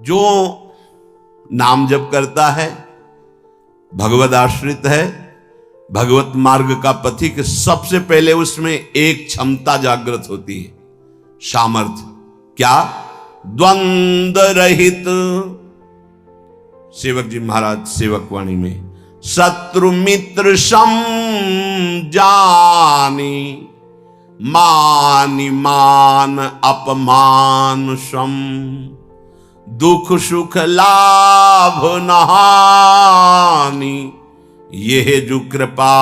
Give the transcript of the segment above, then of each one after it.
जो नाम जप करता है, भगवद आश्रित है, भगवत मार्ग का पथिक, सबसे पहले उसमें एक क्षमता जागृत होती है, सामर्थ्य। क्या? द्वंद्व रहित। सेवक जी महाराज सेवक वाणी में, शत्रु मित्र सम जानी, मानि मान अपमान सम, दुख सुख लाभ नहानि, यह जो कृपा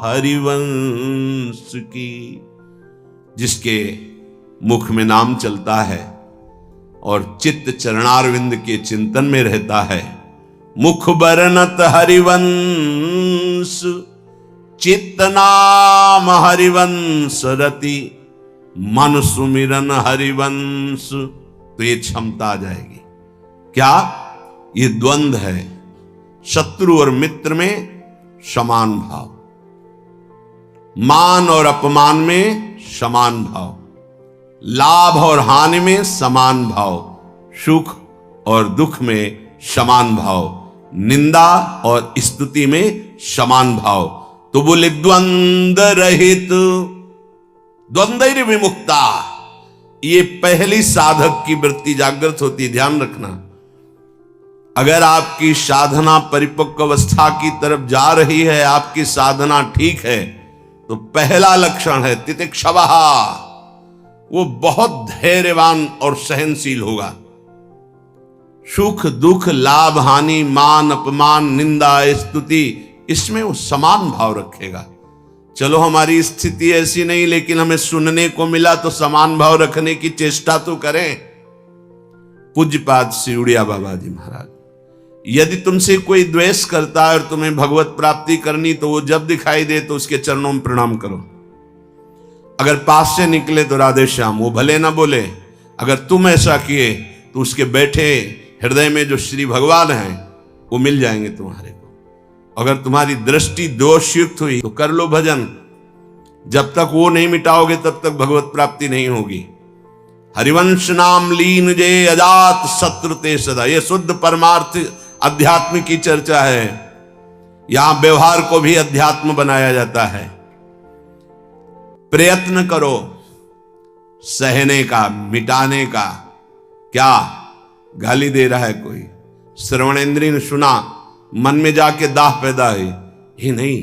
हरिवंश की। जिसके मुख में नाम चलता है और चित्त चरणारविंद के चिंतन में रहता है, मुख बरनत हरिवंश, चित्त नाम हरिवंश रति, मन सुमिरन हरिवंश। तो ये क्षमता आ जाएगी। क्या? ये द्वंद्व है, शत्रु और मित्र में समान भाव, मान और अपमान में समान भाव, लाभ और हानि में समान भाव, सुख और दुख में समान भाव, निंदा और स्तुति में समान भाव। तो बोले द्वंद्व रहित, द्वंद्व विमुक्ता। ये पहली साधक की वृत्ति जागृत होती है, ध्यान रखना। अगर आपकी साधना परिपक्व अवस्था की तरफ जा रही है, आपकी साधना ठीक है, तो पहला लक्षण है तितिक्षवः, वो बहुत धैर्यवान और सहनशील होगा। सुख दुख लाभ हानि मान अपमान निंदा स्तुति, इसमें वो समान भाव रखेगा। चलो हमारी स्थिति ऐसी नहीं, लेकिन हमें सुनने को मिला तो समान भाव रखने की चेष्टा तो करें। पूज्यपाद सिरुड़िया बाबा जी महाराज, यदि तुमसे कोई द्वेष करता है और तुम्हें भगवत प्राप्ति करनी, तो वो जब दिखाई दे तो उसके चरणों में प्रणाम करो। अगर पास से निकले तो राधे श्याम, वो भले ना बोले। अगर तुम ऐसा किए तो उसके बैठे हृदय में जो श्री भगवान हैं वो मिल जाएंगे तुम्हारे को। अगर तुम्हारी दृष्टि दोषयुक्त हुई तो कर लो भजन, जब तक वो नहीं मिटाओगे तब तक भगवत प्राप्ति नहीं होगी। हरिवंश नाम लीन जे अजात शत्रु ते सदा, ये शुद्ध परमार्थ अध्यात्म की चर्चा है। यहां व्यवहार को भी अध्यात्म बनाया जाता है। प्रयत्न करो सहने का, मिटाने का। क्या गाली दे रहा है कोई, श्रवणेंद्रिय ने सुना, मन में जाके दाह पैदा है, ये नहीं,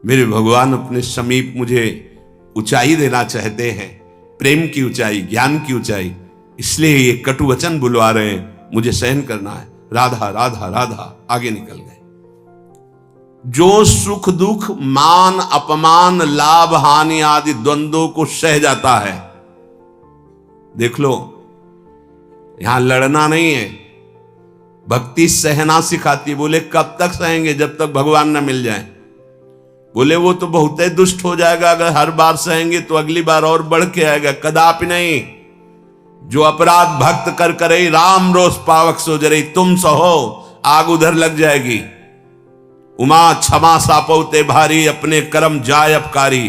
मेरे भगवान अपने समीप मुझे ऊंचाई देना चाहते हैं, प्रेम की ऊंचाई, ज्ञान की ऊंचाई, इसलिए ये कटु वचन बुलवा रहे हैं, मुझे सहन करना है। राधा राधा राधा, आगे निकल गए। जो सुख दुख मान अपमान लाभ हानि आदि द्वंद्वों को सह जाता है, देख लो, यहां लड़ना नहीं है, भक्ति सहना सिखाती। बोले कब तक सहेंगे? जब तक भगवान न मिल जाए। बोले वो तो बहुत ही दुष्ट हो जाएगा, अगर हर बार सहेंगे तो अगली बार और बढ़ के आएगा। कदापि नहीं। जो अपराध भक्त कर करे राम रोष पावक सो जरे, तुम सहो आग उधर लग जाएगी। उमा क्षमा सापौते भारी, अपने कर्म जाय अपकारी।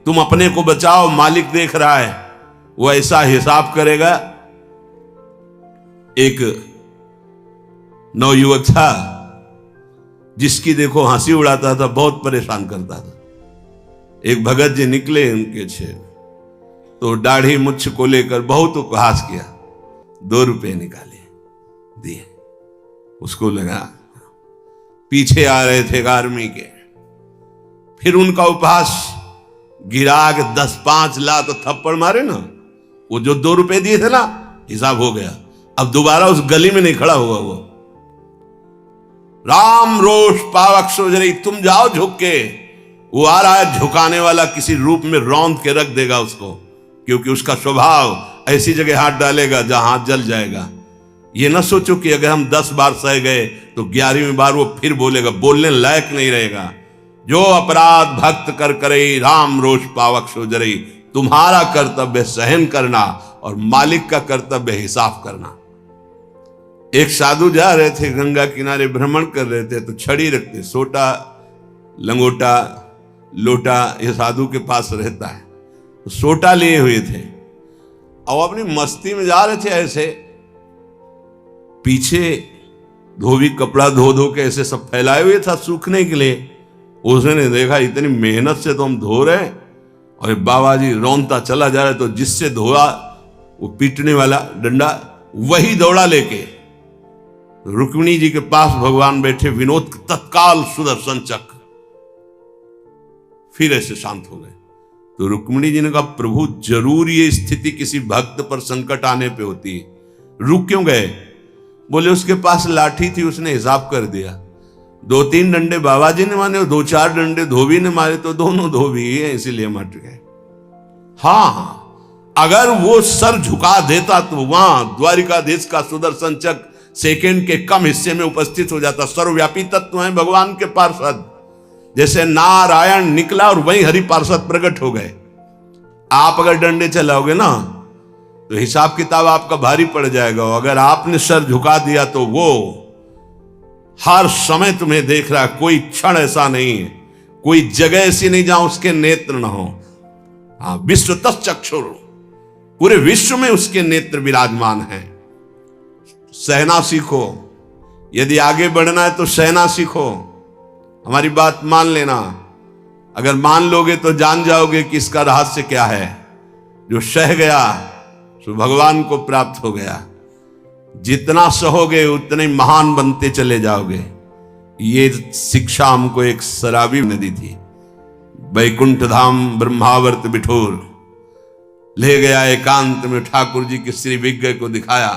तुम अपने को बचाओ, मालिक देख रहा है, वो ऐसा हिसाब करेगा। एक नवयुवक था जिसकी देखो हंसी उड़ाता था, बहुत परेशान करता था। एक भगत जी निकले उनके छे, तो दाढ़ी मुछ को लेकर बहुत उपहास किया। 2 रुपए निकाले, दिए। उसको लगा पीछे आ रहे थे आर्मी के, फिर उनका उपहास गिरा के 10-5 ला तो थप्पड़ मारे ना, वो जो 2 रुपए दिए थे ना, हिसाब हो गया। अब दोबारा उस गली में नहीं खड़ा हुआ वो। राम रोष पावक सोजरी, तुम जाओ झुक के। वो आ रहा है झुकाने वाला, किसी रूप में रौंद के रख देगा उसको, क्योंकि उसका स्वभाव ऐसी जगह हाथ डालेगा जहां हाथ जल जाएगा। ये ना सोचो कि अगर हम 10 बार सह गए तो 11वीं बार वो फिर बोलेगा, बोलने लायक नहीं रहेगा। जो अपराध भक्त कर करे राम रोष पावक सोजरी, तुम्हारा कर्तव्य सहन करना और मालिक का कर्तव्य हिसाब करना। एक साधु जा रहे थे, गंगा किनारे भ्रमण कर रहे थे, तो छड़ी रखते, सोटा लंगोटा लोटा ये साधु के पास रहता है, तो सोटा लिए हुए थे और अपनी मस्ती में जा रहे थे ऐसे, पीछे धोबी कपड़ा धो धो के ऐसे सब फैलाए हुए था सूखने के लिए। उसने देखा इतनी मेहनत से तो हम धो रहे हैं, और बाबा जी रौनता चला जा रहा है। तो जिससे धोआ वो पीटने वाला डंडा वही दौड़ा लेके रुक्मिणी जी के पास भगवान बैठे। विनोद तत्काल सुदर्शन चक्र, फिर ऐसे शांत हो गए। तो रुक्मिणी जी ने कहा प्रभु जरूर ये स्थिति किसी भक्त पर संकट आने पे होती है, रुक क्यों गए? बोले उसके पास लाठी थी, उसने हिसाब कर दिया। 2-3 डंडे बाबा जी ने मारे और 2-4 डंडे धोबी ने मारे, तो दोनों धोबी ही है, इसीलिए मट गए। हाँ, अगर वो सर झुका देता तो वहां द्वारिकाधीश का सुदर्शन चक्र सेकंड के कम हिस्से में उपस्थित हो जाता। सर्वव्यापी तत्व है भगवान के पार्षद, जैसे नारायण निकला और वहीं हरि पार्षद प्रकट हो गए। आप अगर डंडे चलाओगे ना तो हिसाब किताब आपका भारी पड़ जाएगा। अगर आपने सर झुका दिया तो वो हर समय तुम्हें देख रहा है। कोई क्षण ऐसा नहीं है, कोई जगह ऐसी नहीं जहां उसके नेत्र न हो। हाँ, विश्व तच्चक्षुर, पूरे विश्व में उसके नेत्र विराजमान हैं। सहना सीखो, यदि आगे बढ़ना है तो सहना सीखो। हमारी बात मान लेना, अगर मान लोगे तो जान जाओगे कि इसका रहस्य क्या है। जो सह गया तो भगवान को प्राप्त हो गया। जितना सहोगे उतने महान बनते चले जाओगे। ये शिक्षा हमको एक शराबी ने दी थी। वैकुंठ धाम ब्रह्मावर्त बिठोर ले गया, एकांत में ठाकुर जी के श्री विग्रह को दिखाया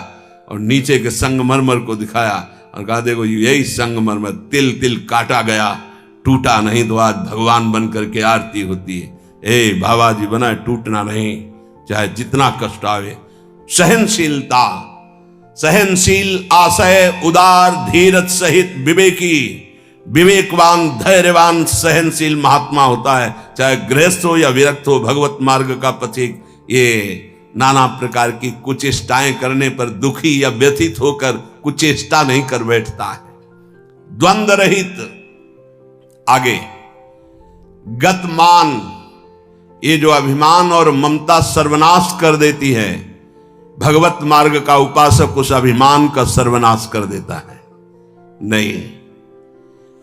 और नीचे के संगमरमर को दिखाया और कहा देखो यही संगमरमर तिल तिल काटा गया, टूटा नहीं तो आज भगवान बन करके आरती होती है। ए बाबा जी बना टूटना नहीं, चाहे जितना कष्ट आवे। सहनशीलता, सहनशील, आशय, उदार, धीरज सहित विवेकी, विवेकवान, धैर्यवान, सहनशील महात्मा होता है। चाहे गृहस्थ हो या विरक्त हो, भगवत मार्ग का पथिक ये नाना प्रकार की कुचेष्टाएं करने पर दुखी या व्यथित होकर कुचेष्टा नहीं कर बैठता है। द्वंद्व रहित। आगे गतमान, ये जो अभिमान और ममता सर्वनाश कर देती है, भगवत मार्ग का उपासक उस अभिमान का सर्वनाश कर देता है। नहीं,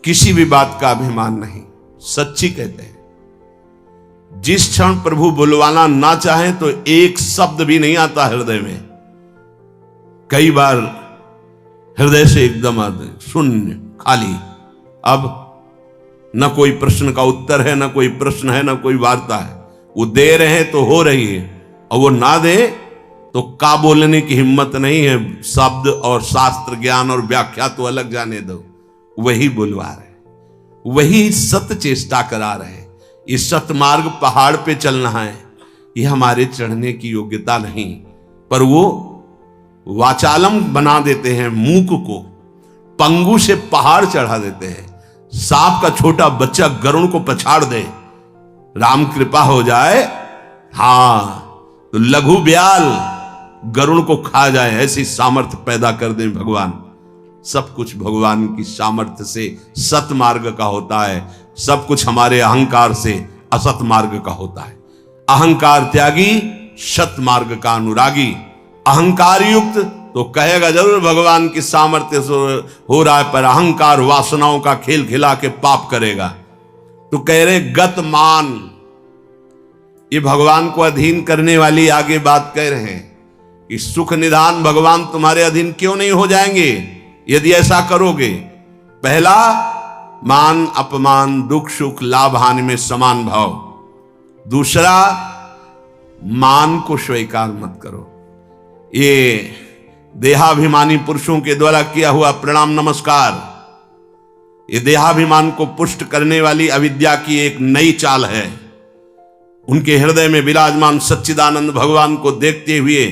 किसी भी बात का अभिमान नहीं। सच्ची कहते हैं जिस क्षण प्रभु बुलवाना ना चाहे तो एक शब्द भी नहीं आता हृदय में। कई बार हृदय से एकदम शून्य, खाली। अब न कोई प्रश्न का उत्तर है, न कोई प्रश्न है, न कोई वार्ता है। वो दे रहे हैं तो हो रही है, और वो ना दे तो का बोलने की हिम्मत नहीं है। शब्द और शास्त्र ज्ञान और व्याख्या तो अलग जाने दो, वही बुलवा रहे, वही सत्य चेष्टा करा रहे। इस सत्य मार्ग पहाड़ पे चलना है, ये हमारे चढ़ने की योग्यता नहीं, पर वो वाचालम बना देते हैं। मूक को पंगु से पहाड़ चढ़ा देते हैं। सांप का छोटा बच्चा गरुड़ को पछाड़ दे, राम कृपा हो जाए, हां तो लघु ब्याल गरुड़ को खा जाए, ऐसी सामर्थ्य पैदा कर दे भगवान। सब कुछ भगवान की सामर्थ्य से सत मार्ग का होता है। सब कुछ हमारे अहंकार से असत मार्ग का होता है। अहंकार त्यागी, सत मार्ग का अनुरागी। अहंकार युक्त तो कहेगा जरूर भगवान की सामर्थ्य से हो रहा है, पर अहंकार वासनाओं का खेल खिला के पाप करेगा। तो कह रहे गतमान, ये भगवान को अधीन करने वाली आगे बात कह रहे हैं कि सुख निधान भगवान तुम्हारे अधीन क्यों नहीं हो जाएंगे यदि ऐसा करोगे। पहला, मान अपमान, दुख सुख, लाभ हानि में समान भाव। दूसरा, मान को स्वीकार मत करो। ये देहाभिमानी पुरुषों के द्वारा किया हुआ प्रणाम नमस्कार, ये देहाभिमान को पुष्ट करने वाली अविद्या की एक नई चाल है। उनके हृदय में विराजमान सच्चिदानंद भगवान को देखते हुए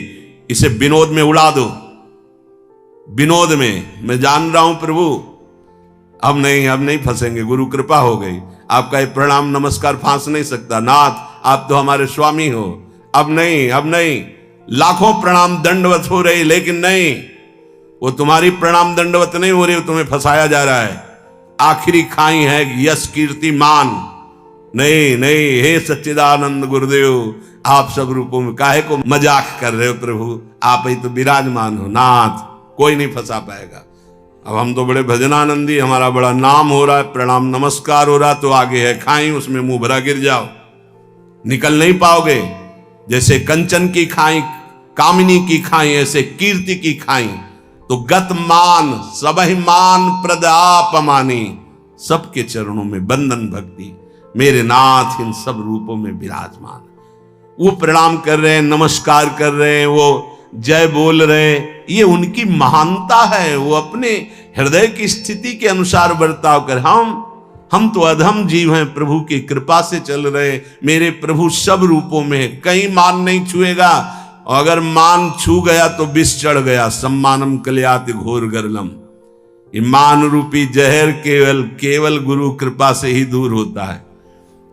इसे विनोद में उड़ा दो। विनोद में, मैं जान रहा हूं प्रभु अब नहीं फंसेंगे, गुरु कृपा हो गई। आपका ये प्रणाम नमस्कार फांस नहीं सकता, नाथ आप तो हमारे स्वामी हो। अब नहीं, लाखों प्रणाम दंडवत हो रही, लेकिन नहीं, वो तुम्हारी प्रणाम दंडवत नहीं हो रही, वो तुम्हें फंसाया जा रहा है। आखिरी खाई है यश कीर्ति मान। नहीं, हे सच्चिदानंद गुरुदेव, आप सब रूपों में काहे को मजाक कर रहे हो प्रभु, आप ही तो विराजमान हो। नाथ कोई नहीं फंसा पाएगा। अब हम तो बड़े भजनानंदी, हमारा बड़ा नाम हो रहा है, प्रणाम नमस्कार हो रहा, तो आगे है खाई, उसमें मुंह भरा गिर जाओ, निकल नहीं पाओगे। जैसे कंचन की खाई, कामिनी की खाई, ऐसे कीर्ति की खाई। तो गत मान सबहि मान प्रदापमानी, सबके चरणों में बंधन भक्ति, मेरे नाथ इन सब रूपों में विराजमान। वो प्रणाम कर रहे हैं, नमस्कार कर रहे हैं, वो जय बोल रहे हैं, ये उनकी महानता है। वो अपने हृदय की स्थिति के अनुसार बर्ताव कर, हम तो अधम जीव हैं, प्रभु की कृपा से चल रहे। मेरे प्रभु सब रूपों में है, कहीं मान नहीं छुएगा, और अगर मान छू गया तो विष चढ़ गया। सम्मानम कल्याति घोर गरलम, ये मान रूपी जहर केवल गुरु कृपा से ही दूर होता है।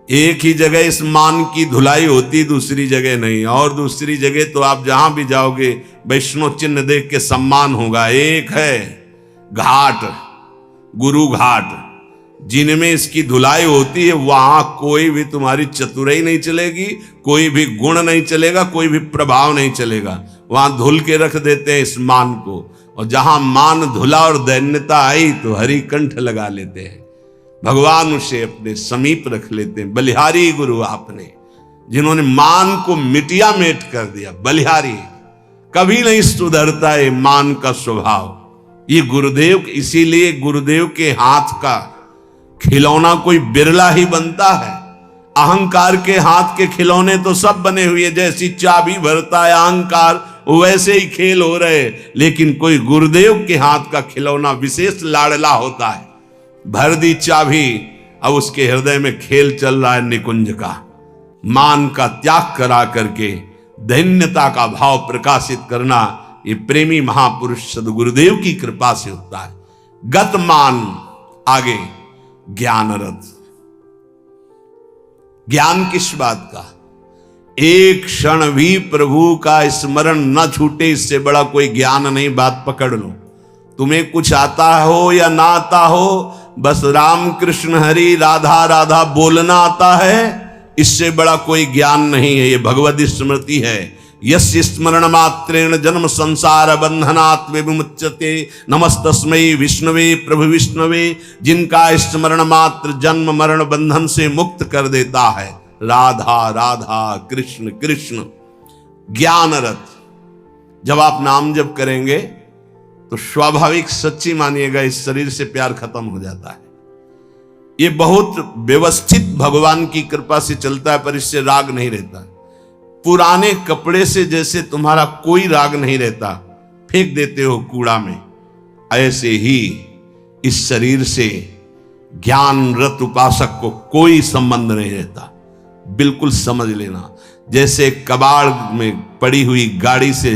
एक ही जगह इस मान की धुलाई होती, दूसरी जगह नहीं। और दूसरी जगह तो आप जहां भी जाओगे वैष्णव चिन्ह देख के सम्मान होगा। एक है घाट, गुरु घाट, जिनमें इसकी धुलाई होती है, वहां कोई भी तुम्हारी चतुराई नहीं चलेगी, कोई भी गुण नहीं चलेगा, कोई भी प्रभाव नहीं चलेगा। वहां धुल के रख देते हैं इस मान को, और जहां मान धुला और दैन्यता आई तो हरि कंठ लगा लेते हैं, भगवान उसे अपने समीप रख लेते हैं। बलिहारी गुरु आपने, जिन्होंने मान को मिटिया मेट कर दिया। बलिहारी कभी नहीं सुधरता है मान का स्वभाव। ये गुरुदेव, इसीलिए गुरुदेव के हाथ का खिलौना कोई बिरला ही बनता है। अहंकार के हाथ के खिलौने तो सब बने हुए, जैसी चाबी भरता है अहंकार, वैसे ही खेल हो रहे। लेकिन कोई गुरुदेव के हाथ का खिलौना विशेष लाडला होता है। भर दी चाबी, अब उसके हृदय में खेल चल रहा है निकुंज का। मान का त्याग करा करके दैन्यता का भाव प्रकाशित करना, ये प्रेमी महापुरुष सदगुरुदेव की कृपा से होता है। गत मान, आगे ज्ञान रथ। ज्ञान किस बात का? एक क्षण भी प्रभु का स्मरण न छूटे, इससे बड़ा कोई ज्ञान नहीं। बात पकड़ लो, तुम्हें कुछ आता हो या ना आता हो, बस राम कृष्ण हरि राधा राधा बोलना आता है, इससे बड़ा कोई ज्ञान नहीं है। ये भगवद स्मृति है। यस्य स्मरण मात्रेण जन्म संसार बंधनात् विमुच्यते, नमस्तस्मै विष्णवे प्रभु विष्णवे, जिनका स्मरण मात्र जन्म मरण बंधन से मुक्त कर देता है। राधा राधा कृष्ण कृष्ण। ज्ञान रथ, जब आप नाम जप करेंगे तो स्वाभाविक, सच्ची मानिएगा, इस शरीर से प्यार खत्म हो जाता है। ये बहुत व्यवस्थित भगवान की कृपा से चलता है, पर इससे राग नहीं रहता। पुराने कपड़े से जैसे तुम्हारा कोई राग नहीं रहता, फेंक देते हो कूड़ा में, ऐसे ही इस शरीर से ज्ञान रत उपासक को कोई संबंध नहीं रहता। बिल्कुल समझ लेना। जैसे कबाड़ में पड़ी हुई गाड़ी से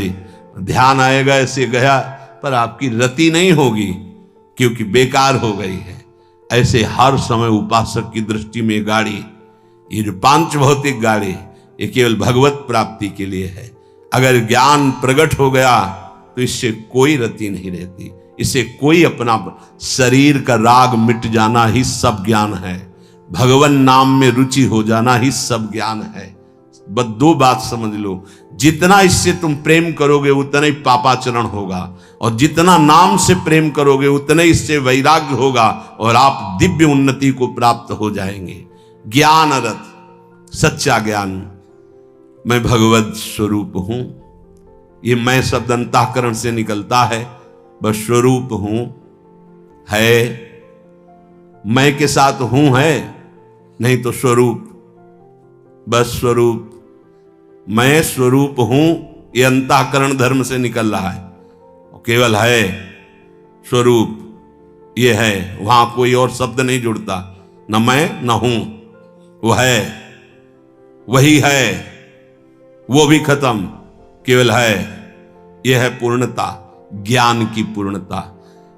ध्यान आएगा, ऐसे गया, पर आपकी रति नहीं होगी क्योंकि बेकार हो गई है। ऐसे हर समय उपासक की दृष्टि में गाड़ी, ये जो पांच भौतिक गाड़ी, ये केवल भगवत प्राप्ति के लिए है। अगर ज्ञान प्रकट हो गया तो इससे कोई रति नहीं रहती, इससे कोई अपना शरीर का राग मिट जाना ही सब ज्ञान है। भगवान नाम में रुचि हो जाना ही सब ज्ञान है। बस दो बात समझ लो, जितना इससे तुम प्रेम करोगे उतना ही पापाचरण होगा, और जितना नाम से प्रेम करोगे उतना ही इससे वैराग्य होगा, और आप दिव्य उन्नति को प्राप्त हो जाएंगे। ज्ञान रथ, सच्चा ज्ञान। मैं भगवत स्वरूप हूं, ये मैं शब्द अंतःकरण से निकलता है। बस स्वरूप हूं है, मैं के साथ हूं है, नहीं तो स्वरूप, बस स्वरूप। मैं स्वरूप हूं, ये अंतःकरण धर्म से निकल रहा है, और केवल है स्वरूप, ये है, वहां कोई और शब्द नहीं जुड़ता, न मैं न हूं, वो है, वही है, वो भी खत्म, केवल है। यह है पूर्णता, ज्ञान की पूर्णता,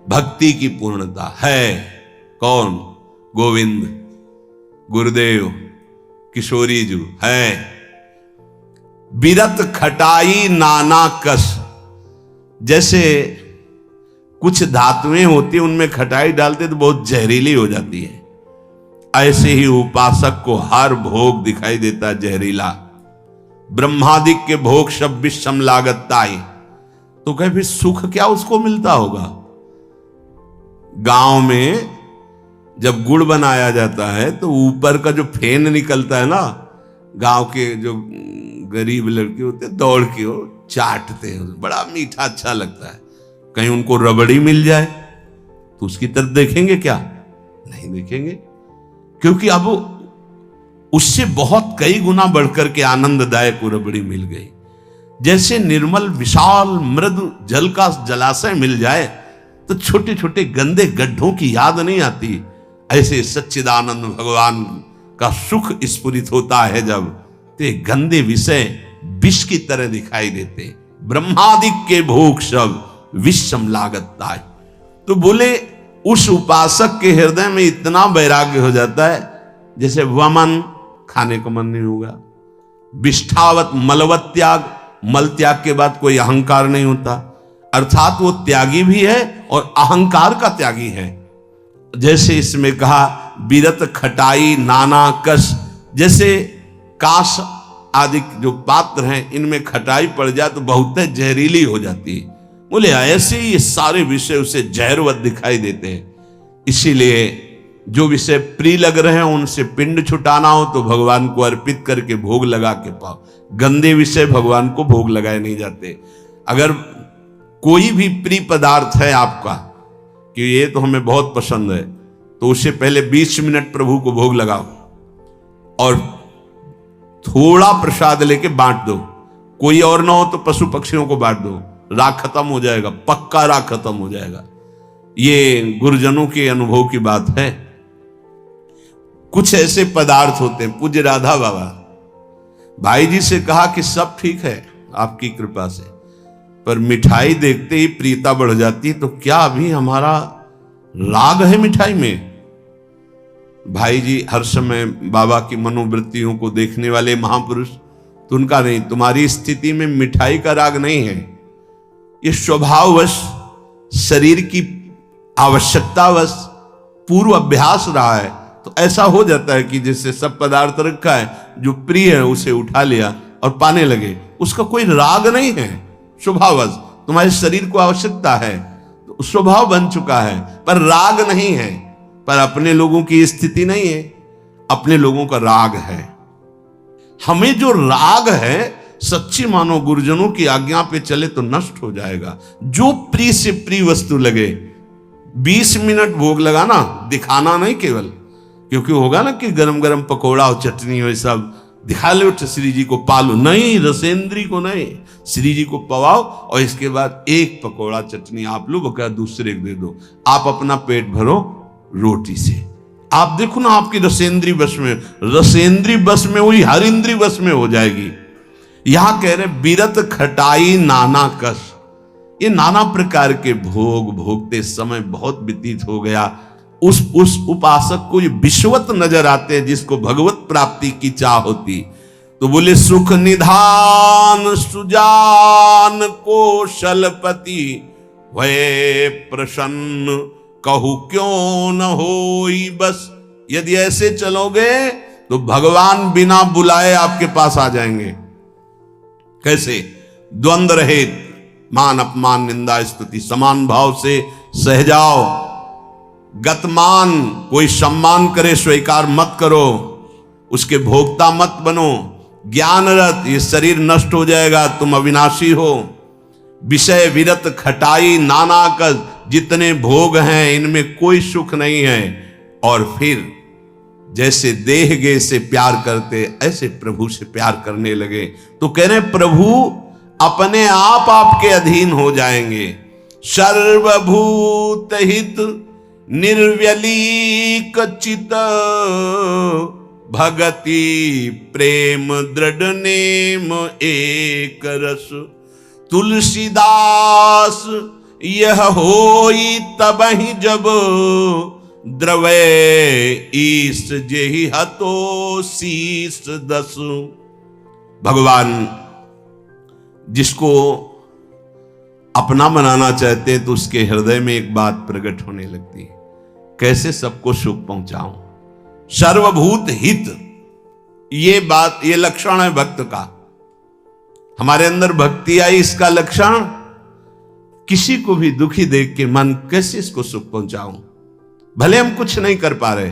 भक्ति की पूर्णता है। कौन? गोविंद, गुरुदेव, किशोरी जी है। बिरत खटाई नाना कस, जैसे कुछ धातुएं होती हैं उनमें खटाई डालते तो बहुत जहरीली हो जाती है, ऐसे ही उपासक को हर भोग दिखाई देता है जहरीला। ब्रह्मादिक के भोग सब विषम लागत ताई, तो कहे फिर सुख क्या उसको मिलता होगा? गांव में जब गुड़ बनाया जाता है तो ऊपर का जो फेन निकलता है ना, गांव के जो गरीब लड़के होते हैं दौड़ के वो चाटते हैं, बड़ा मीठा अच्छा लगता है। कहीं उनको रबड़ी मिल जाए तो उसकी तरफ देखेंगे क्या? नहीं देखेंगे, क्योंकि अब उससे बहुत कई गुना बढ़कर के आनंददायक वो रबड़ी मिल गई। जैसे निर्मल विशाल मृदु जल का जलाशय मिल जाए तो छोटे छोटे गंदे गड्ढों की याद नहीं आती, ऐसे सच्चिदानंद भगवान का सुख स्फुरित होता है जब, तो गंदे विषय विष की तरह दिखाई देते। ब्रह्मादिक के भोग सब विषम लागत ताय। तो बोले उस उपासक के हृदय में इतना वैराग्य हो जाता है जैसे वमन, खाने को मन नहीं होगा, विष्ठावत मलवत त्याग, मल त्याग के बाद कोई अहंकार नहीं होता, अर्थात वो त्यागी भी है और अहंकार का त्यागी है। जैसे इसमें कहा बीरत खटाई नाना कस, जैसे काश आदि जो पात्र हैं इनमें खटाई पड़ जाए तो बहुत जहरीली हो जाती है। बोले ऐसे ही ये सारे विषय उसे जहरवत दिखाई देते हैं। इसीलिए जो विषय प्रिय लग रहे हैं उनसे पिंड छुटाना हो तो भगवान को अर्पित करके भोग लगा के पाओ। गंदे विषय भगवान को भोग लगाए नहीं जाते। अगर कोई भी प्रिय पदार्थ है आपका कि ये तो हमें बहुत पसंद है, तो उससे पहले 20 मिनट प्रभु को भोग लगाओ और थोड़ा प्रसाद लेके बांट दो। कोई और ना हो तो पशु पक्षियों को बांट दो, राग खत्म हो जाएगा, पक्का राग खत्म हो जाएगा। ये गुरुजनों के अनुभव की बात है। कुछ ऐसे पदार्थ होते हैं, पूज्य राधा बाबा भाई जी से कहा कि सब ठीक है आपकी कृपा से, पर मिठाई देखते ही प्रीता बढ़ जाती, तो क्या अभी हमारा राग है मिठाई में? भाई जी हर समय बाबा की मनोवृत्तियों को देखने वाले महापुरुष, तो उनका नहीं, तुम्हारी स्थिति में मिठाई का राग नहीं है, ये स्वभाववश शरीर की आवश्यकतावश पूर्व अभ्यास रहा है। तो ऐसा हो जाता है कि जैसे सब पदार्थ रखा है, जो प्रिय है उसे उठा लिया और पाने लगे, उसका कोई राग नहीं है, स्वभाववश तुम्हारे शरीर को आवश्यकता है तो स्वभाव बन चुका है, पर राग नहीं है। पर अपने लोगों की स्थिति नहीं है, अपने लोगों का राग है। हमें जो राग है सच्ची मानो गुरुजनों की आज्ञा पे चले तो नष्ट हो जाएगा। जो प्रिय से प्रिय वस्तु लगे 20 मिनट भोग लगाना, दिखाना नहीं केवल, क्योंकि होगा ना कि गरम गरम पकौड़ा और चटनी हो सब दिखा लो तो श्री जी को पालो, नहीं, रसेंद्री को नहीं, श्री जी को पवाओ और इसके बाद एक पकौड़ा चटनी आप लो, बकाया दूसरे को दे दो, आप अपना पेट भरो रोटी से। आप देखो ना आपकी रसेंद्री बस में, रसेंद्री बस में हुई हर इंद्री बस में हो जाएगी। यहां कह रहे बीरत खटाई नाना कस, ये नाना प्रकार के भोग भोगते समय बहुत व्यतीत हो गया। उस उपासक को ये विश्वत नजर आते हैं जिसको भगवत प्राप्ति की चाह होती। तो बोले सुख निधान सुजान कौशलपति वे प्रसन्न कहू क्यों न होई बस। यदि ऐसे चलोगे तो भगवान बिना बुलाए आपके पास आ जाएंगे। कैसे? द्वंद्व रहित, मान अपमान निंदा स्तुति समान भाव से सह जाओ। गतमान, कोई सम्मान करे स्वीकार मत करो, उसके भोक्ता मत बनो। ज्ञानरत, ये शरीर नष्ट हो जाएगा, तुम अविनाशी हो। विषय विरत खटाई नाना कस, जितने भोग हैं इनमें कोई सुख नहीं है। और फिर जैसे देह गे से प्यार करते ऐसे प्रभु से प्यार करने लगे। तो कह रहे प्रभु अपने आप आपके अधीन हो जाएंगे। सर्वभूत हित निर्व्यलीक चित भगति प्रेम दृढ़ नेम एक रस। तुलसीदास यह होई तबहि जब द्रवे ईश जेहि हतो शीस दस। भगवान जिसको अपना बनाना चाहते हैं तो उसके हृदय में एक बात प्रकट होने लगती है, कैसे सबको सुख पहुंचाऊं। सर्वभूत हित, ये बात, ये लक्षण है भक्त का। हमारे अंदर भक्ति आई, इसका लक्षण किसी को भी दुखी देख के मन कैसे इसको सुख पहुंचाऊं, भले हम कुछ नहीं कर पा रहे,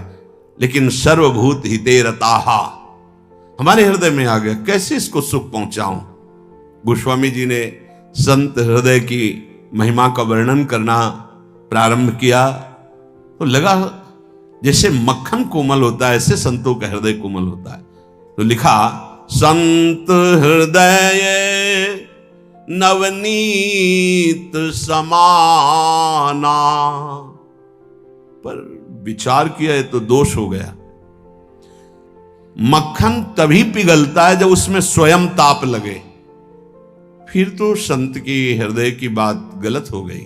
लेकिन सर्वभूत हिते रताहा हमारे हृदय में आ गया, कैसे इसको सुख पहुंचाऊं। गोस्वामी जी ने संत हृदय की महिमा का वर्णन करना प्रारंभ किया तो लगा जैसे मक्खन कोमल होता है, ऐसे संतों का हृदय कोमल होता है। तो लिखा, संत हृदय नवनीत समाना, पर विचार किया तो दोष हो गया। मक्खन तभी पिघलता है जब उसमें स्वयं ताप लगे, फिर तो संत की हृदय की बात गलत हो गई।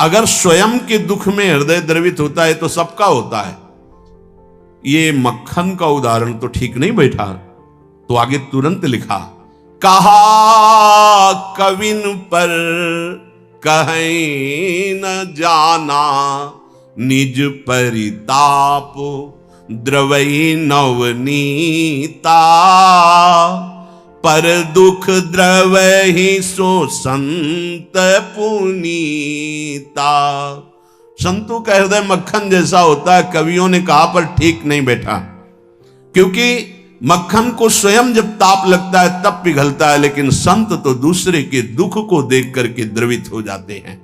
अगर स्वयं के दुख में हृदय द्रवित होता है तो सबका होता है, ये मक्खन का उदाहरण तो ठीक नहीं बैठा। तो आगे तुरंत लिखा, कहा कविन पर कहीं न जाना, निज परिताप द्रवई नवनीता, पर दुख द्रवहि सो संत पुनीता। संतों का हृदय मक्खन जैसा होता है, कवियों ने कहा पर ठीक नहीं बैठा, क्योंकि मक्खन को स्वयं जब ताप लगता है तब पिघलता है, लेकिन संत तो दूसरे के दुख को देख करके द्रवित हो जाते हैं।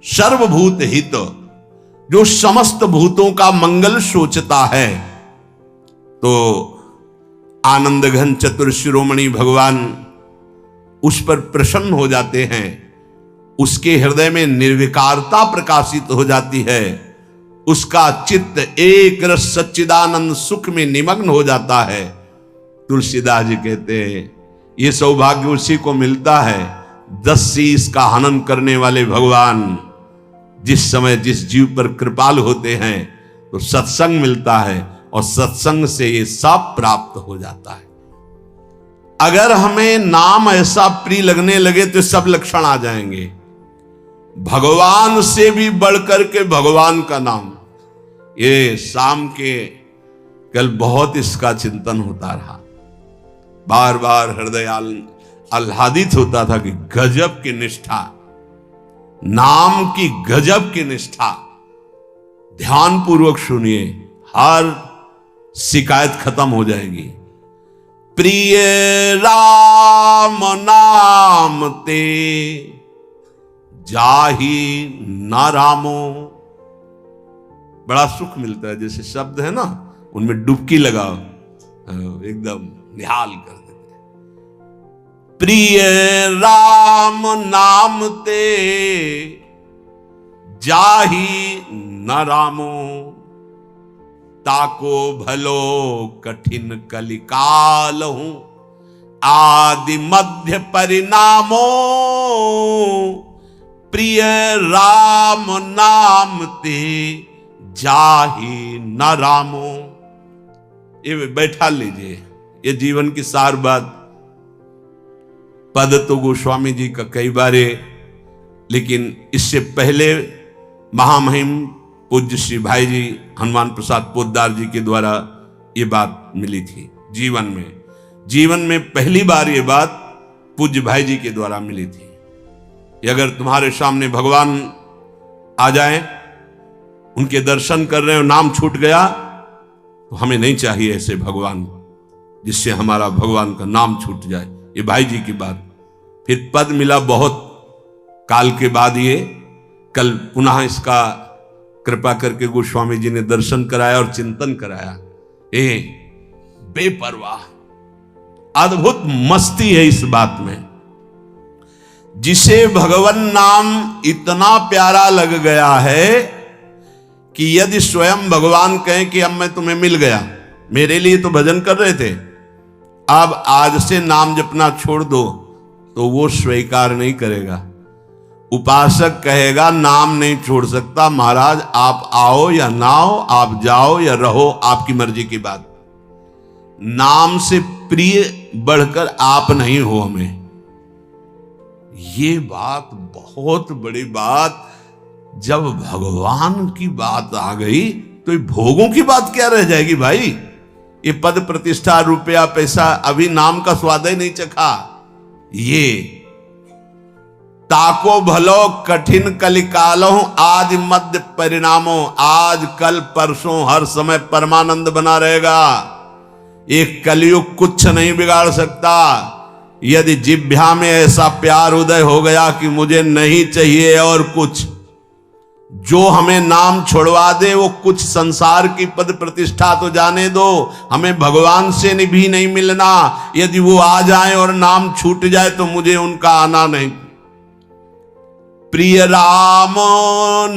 सर्वभूत हित, जो समस्त भूतों का मंगल सोचता है, तो आनंद घन चतुर शिरोमणि भगवान उस पर प्रसन्न हो जाते हैं, उसके हृदय में निर्विकारता प्रकाशित हो जाती है, उसका चित्त एक रस सच्चिदानंद सुख में निमग्न हो जाता है। तुलसीदास जी कहते हैं, ये सौभाग्य उसी को मिलता है 10 शीश का हनन करने वाले भगवान जिस समय जिस जीव पर कृपाल होते हैं तो सत्संग मिलता है, और सत्संग से ये सब प्राप्त हो जाता है। अगर हमें नाम ऐसा प्रिय लगने लगे तो सब लक्षण आ जाएंगे। भगवान से भी बढ़कर के भगवान का नाम, ये शाम के कल बहुत इसका चिंतन होता रहा, बार बार हृदय आह्लादित होता था कि गजब की निष्ठा, नाम की गजब की निष्ठा। ध्यान पूर्वक सुनिए, हर शिकायत खत्म हो जाएगी। प्रिय राम नाम ते जाही न रामो, बड़ा सुख मिलता है। जैसे शब्द है ना, उनमें डुबकी लगाओ, एकदम निहाल कर देते। प्रिय राम नाम ते जाही न रामो, ताको भलो कठिन कलिकाल हूं, आदि मध्य परिणामो, प्रिय राम नाम ते जाही न रामो। ये बैठा लीजिए, ये जीवन की सार बात। पद तो गोस्वामी जी का कई बार, लेकिन इससे पहले महामहिम पूज्य श्री भाई जी हनुमान प्रसाद पोद्दार जी के द्वारा ये बात मिली थी। जीवन में पहली बार ये बात पूज्य भाई जी के द्वारा मिली थी। कि अगर तुम्हारे सामने भगवान आ जाए, उनके दर्शन कर रहे हो, नाम छूट गया, तो हमें नहीं चाहिए ऐसे भगवान जिससे हमारा भगवान का नाम छूट जाए। ये भाई जी की बात। फिर पद मिला बहुत काल के बाद, ये कल पुनः इसका कृपा करके गोस्वामी जी ने दर्शन कराया और चिंतन कराया। बेपरवाह, अद्भुत मस्ती है इस बात में। जिसे भगवान नाम इतना प्यारा लग गया है कि यदि स्वयं भगवान कहें कि अब मैं तुम्हें मिल गया, मेरे लिए तो भजन कर रहे थे, अब आज से नाम जपना छोड़ दो, तो वो स्वीकार नहीं करेगा। उपासक कहेगा नाम नहीं छोड़ सकता, महाराज आप आओ या ना आओ, आप जाओ या रहो, आपकी मर्जी की बात। नाम से प्रिय बढ़कर आप नहीं हो हमें। ये बात बहुत बड़ी बात। जब भगवान की बात आ गई तो ये भोगों की बात क्या रह जाएगी भाई। ये पद प्रतिष्ठा रुपया पैसा, अभी नाम का स्वाद ही नहीं चखा। ये ताको भलो कठिन कलिकालो आदि मध्य परिणामों। आज कल परसों हर समय परमानंद बना रहेगा। एक कलयुग कुछ नहीं बिगाड़ सकता। यदि जिह्वा में ऐसा प्यार उदय हो गया कि मुझे नहीं चाहिए और कुछ, जो हमें नाम छोड़वा दे वो कुछ संसार की पद प्रतिष्ठा तो जाने दो, हमें भगवान से भी नहीं मिलना। यदि वो आ जाए और नाम छूट जाए तो मुझे उनका आना नहीं। प्रिय राम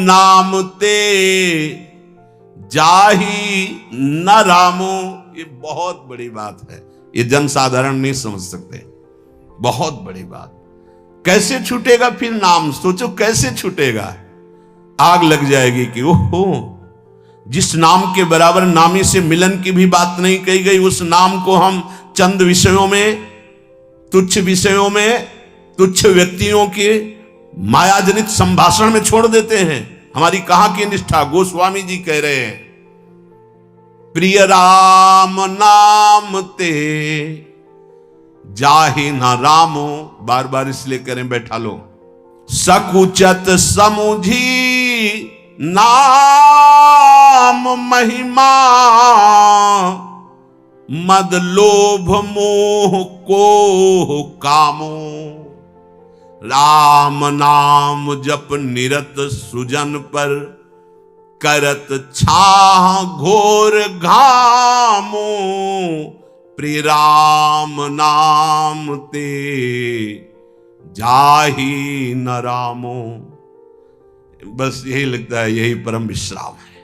नाम ते जाही न रामो। ये बहुत बड़ी बात है, ये जनसाधारण नहीं समझ सकते। बहुत बड़ी बात। कैसे छूटेगा फिर नाम? सोचो कैसे छूटेगा। आग लग जाएगी कि ओहो, जिस नाम के बराबर नामी से मिलन की भी बात नहीं कही गई, उस नाम को हम चंद विषयों में, तुच्छ विषयों में, तुच्छ व्यक्तियों के मायाजनित संभाषण में छोड़ देते हैं। हमारी कहां की निष्ठा? गोस्वामी जी कह रहे हैं, प्रिय राम नाम ते जाहि न रामो। बार बार इसलिए करें, बैठा लो। सकुचत समुझी नाम महिमा, मद लोभ मोह को कामो। राम नाम जप निरत सुजन पर, करत छाह घोर घामो। प्रिय राम नाम ते जाही न रामो। बस यही लगता है, यही परम विश्राम है।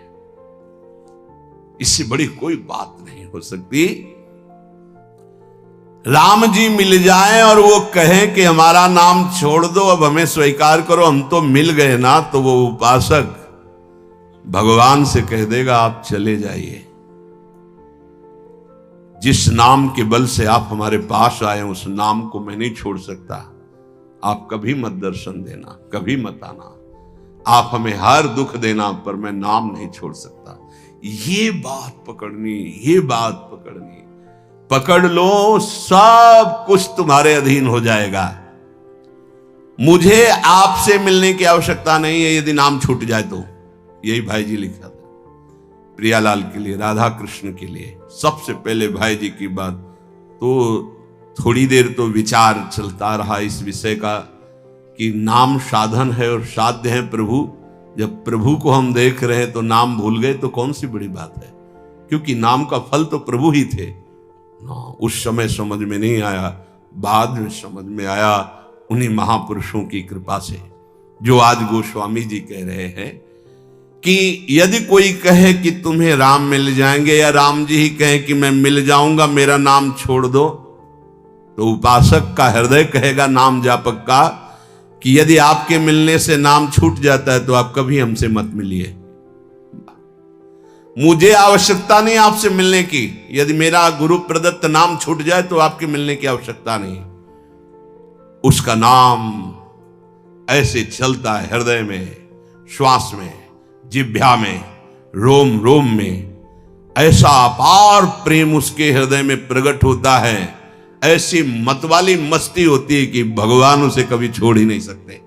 इससे बड़ी कोई बात नहीं हो सकती। राम जी मिल जाएं और वो कहें कि हमारा नाम छोड़ दो, अब हमें स्वीकार करो, हम तो मिल गए ना, तो वो उपासक भगवान से कह देगा आप चले जाइए। जिस नाम के बल से आप हमारे पास आए, उस नाम को मैं नहीं छोड़ सकता। आप कभी मत दर्शन देना, कभी मत आना, आप हमें हर दुख देना, पर मैं नाम नहीं छोड़ सकता। ये बात पकड़नी, ये बात पकड़नी। पकड़ लो, सब कुछ तुम्हारे अधीन हो जाएगा। मुझे आपसे मिलने की आवश्यकता नहीं है यदि नाम छूट जाए तो। यही भाई जी लिखा था प्रियालाल के लिए, राधा कृष्ण के लिए। सबसे पहले भाई जी की बात तो थोड़ी देर तो विचार चलता रहा इस विषय का कि नाम साधन है और साध्य है प्रभु। जब प्रभु को हम देख रहे हैं तो नाम भूल गए तो कौन सी बड़ी बात है, क्योंकि नाम का फल तो प्रभु ही थे ना। उस समय समझ में नहीं आया, बाद में समझ में आया उन्हीं महापुरुषों की कृपा से, जो आज गोस्वामी जी कह रहे हैं कि यदि कोई कहे कि तुम्हें राम मिल जाएंगे, या राम जी ही कहें कि मैं मिल जाऊंगा, मेरा नाम छोड़ दो, तो उपासक का हृदय कहेगा, नाम जापक का, कि यदि आपके मिलने से नाम छूट जाता है तो आप कभी हमसे मत मिलिए। मुझे आवश्यकता नहीं आपसे मिलने की। यदि मेरा गुरु प्रदत्त नाम छूट जाए तो आपके मिलने की आवश्यकता नहीं। उसका नाम ऐसे चलता है हृदय में, श्वास में, जिह्वा में, रोम रोम में। ऐसा अपार प्रेम उसके हृदय में प्रकट होता है, ऐसी मतवाली मस्ती होती है कि भगवान उसे कभी छोड़ ही नहीं सकते।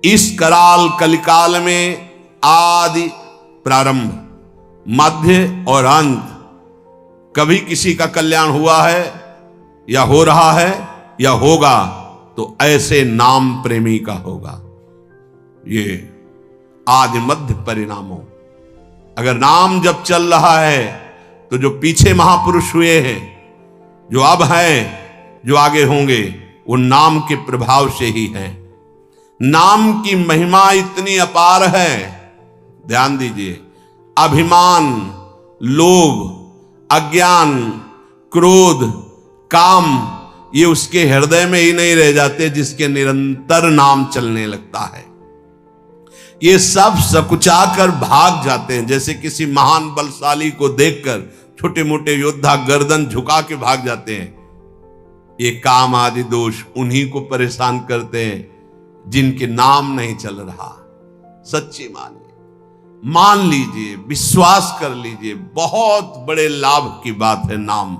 इस कराल कलिकाल में आदि, प्रारंभ, मध्य और अंत, कभी किसी का कल्याण हुआ है या हो रहा है या होगा तो ऐसे नाम प्रेमी का होगा। ये आदि मध्य परिणामों। अगर नाम जब चल रहा है तो जो पीछे महापुरुष हुए हैं, जो अब हैं, जो आगे होंगे, वो नाम के प्रभाव से ही हैं। नाम की महिमा इतनी अपार है, ध्यान दीजिए। अभिमान, लोभ, अज्ञान, क्रोध, काम, ये उसके हृदय में ही नहीं रह जाते जिसके निरंतर नाम चलने लगता है। ये सब सकुचाकर भाग जाते हैं। जैसे किसी महान बलशाली को देखकर छोटे मोटे योद्धा गर्दन झुका के भाग जाते हैं। ये काम आदि दोष उन्हीं को परेशान करते हैं जिनके नाम नहीं चल रहा। सच्ची मानिए, मान लीजिए, विश्वास कर लीजिए, बहुत बड़े लाभ की बात है नाम।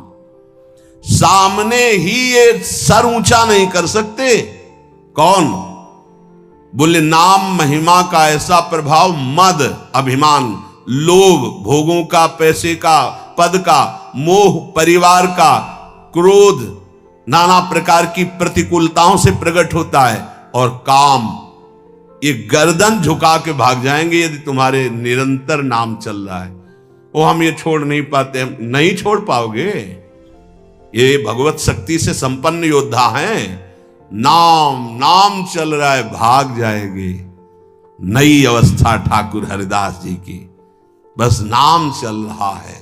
सामने ही ये सर ऊंचा नहीं कर सकते, कौन? बोले नाम महिमा का ऐसा प्रभाव, मद अभिमान, लोभ भोगों का, पैसे का, पद का, मोह परिवार का, क्रोध नाना प्रकार की प्रतिकूलताओं से प्रकट होता है, और काम, ये गर्दन झुका के भाग जाएंगे यदि तुम्हारे निरंतर नाम चल रहा है। वो हम ये छोड़ नहीं पाते, नहीं छोड़ पाओगे। ये भगवत शक्ति से संपन्न योद्धा हैं। नाम नाम चल रहा है, भाग जाएंगे। नई अवस्था ठाकुर हरिदास जी की, बस नाम चल रहा है।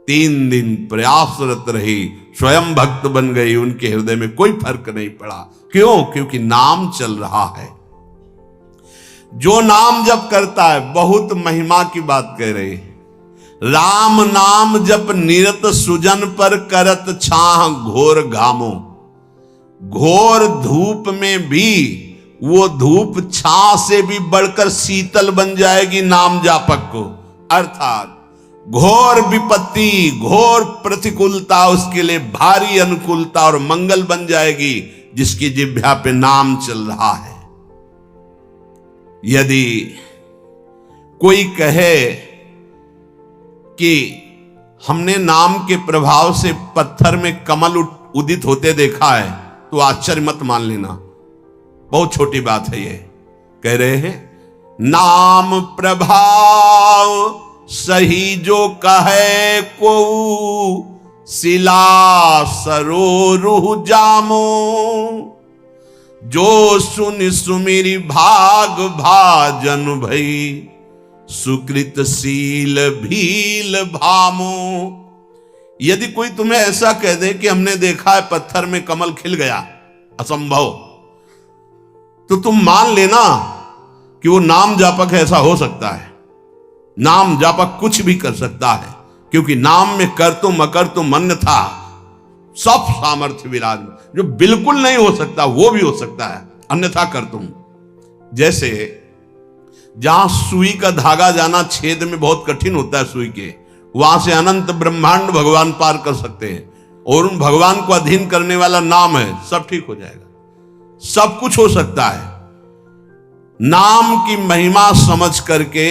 3 दिन प्रयासरत रही, स्वयं भक्त बन गई, उनके हृदय में कोई फर्क नहीं पड़ा। क्यों? क्योंकि नाम चल रहा है। जो नाम जप करता है, बहुत महिमा की बात कह रहे हैं। राम नाम जप निरत सुजन पर करत छाह घोर घामो। घोर धूप में भी वो धूप छाह से भी बढ़कर शीतल बन जाएगी नाम जापक को। अर्थात घोर विपत्ति, घोर प्रतिकूलता उसके लिए भारी अनुकूलता और मंगल बन जाएगी, जिसकी जिह्वा पे नाम चल रहा है। यदि कोई कहे कि हमने नाम के प्रभाव से पत्थर में कमल उदित होते देखा है, तो आश्चर्य मत मान लेना, बहुत छोटी बात है। ये कह रहे हैं नाम प्रभाव सही जो कहे को, शिला सरोरुह जामो। जो सुन सुमिरी भाग भाजन भई, सुकृत शील भील भामो। यदि कोई तुम्हें ऐसा कह दे कि हमने देखा है पत्थर में कमल खिल गया, असंभव, तो तुम मान लेना कि वो नाम जापक है, ऐसा हो सकता है। नाम जापक कुछ भी कर सकता है, क्योंकि नाम में कर तुम अकर तुम अन्य था, सब सामर्थ्य विराजमान। जो बिल्कुल नहीं हो सकता वो भी हो सकता है, अन्यथा कर तुम। जैसे जहां सुई का धागा जाना छेद में बहुत कठिन होता है सुई के, वहां से अनंत ब्रह्मांड भगवान पार कर सकते हैं, और उन भगवान को अधीन करने वाला नाम है, सब ठीक हो जाएगा। सब कुछ हो सकता है। नाम की महिमा समझ करके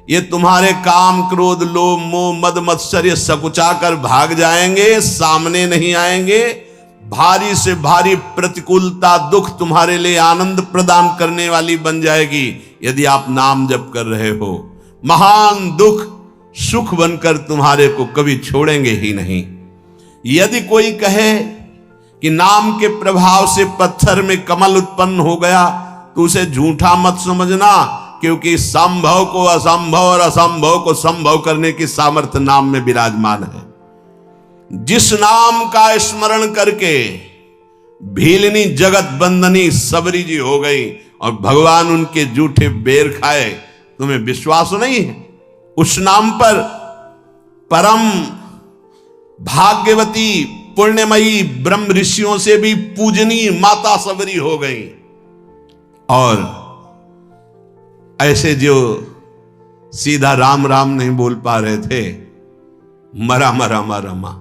ये तुम्हारे काम क्रोध लोभ मोह मद मत्सर ये सकुचा कर भाग जाएंगे, सामने नहीं आएंगे। भारी से भारी प्रतिकूलता दुख तुम्हारे लिए आनंद प्रदान करने वाली बन जाएगी यदि आप नाम जप कर रहे हो। महान दुख सुख बनकर तुम्हारे को कभी छोड़ेंगे ही नहीं। यदि कोई कहे कि नाम के प्रभाव से पत्थर में कमल उत्पन्न हो गया, तो उसे झूठा मत समझना, क्योंकि संभव को असंभव और असंभव को संभव करने की सामर्थ्य नाम में विराजमान है। जिस नाम का स्मरण करके भीलनी जगत बंदनी सबरी जी हो गई और भगवान उनके जूठे बेर खाए, तुम्हें विश्वास नहीं है? उस नाम पर परम भाग्यवती पुण्यमयी ब्रह्म ऋषियों से भी पूजनीय माता सबरी हो गई। और ऐसे जो सीधा राम राम नहीं बोल पा रहे थे, मरा रमा,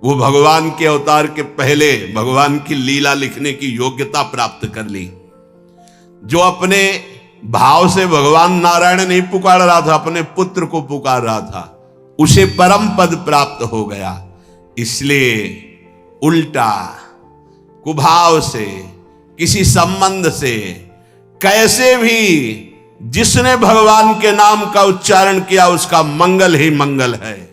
वो भगवान के अवतार के पहले भगवान की लीला लिखने की योग्यता प्राप्त कर ली। जो अपने भाव से भगवान नारायण नहीं पुकार रहा था, अपने पुत्र को पुकार रहा था, उसे परम पद प्राप्त हो गया। इसलिए उल्टा कुभाव से किसी संबंध से कैसे भी जिसने भगवान के नाम का उच्चारण किया उसका मंगल ही मंगल है।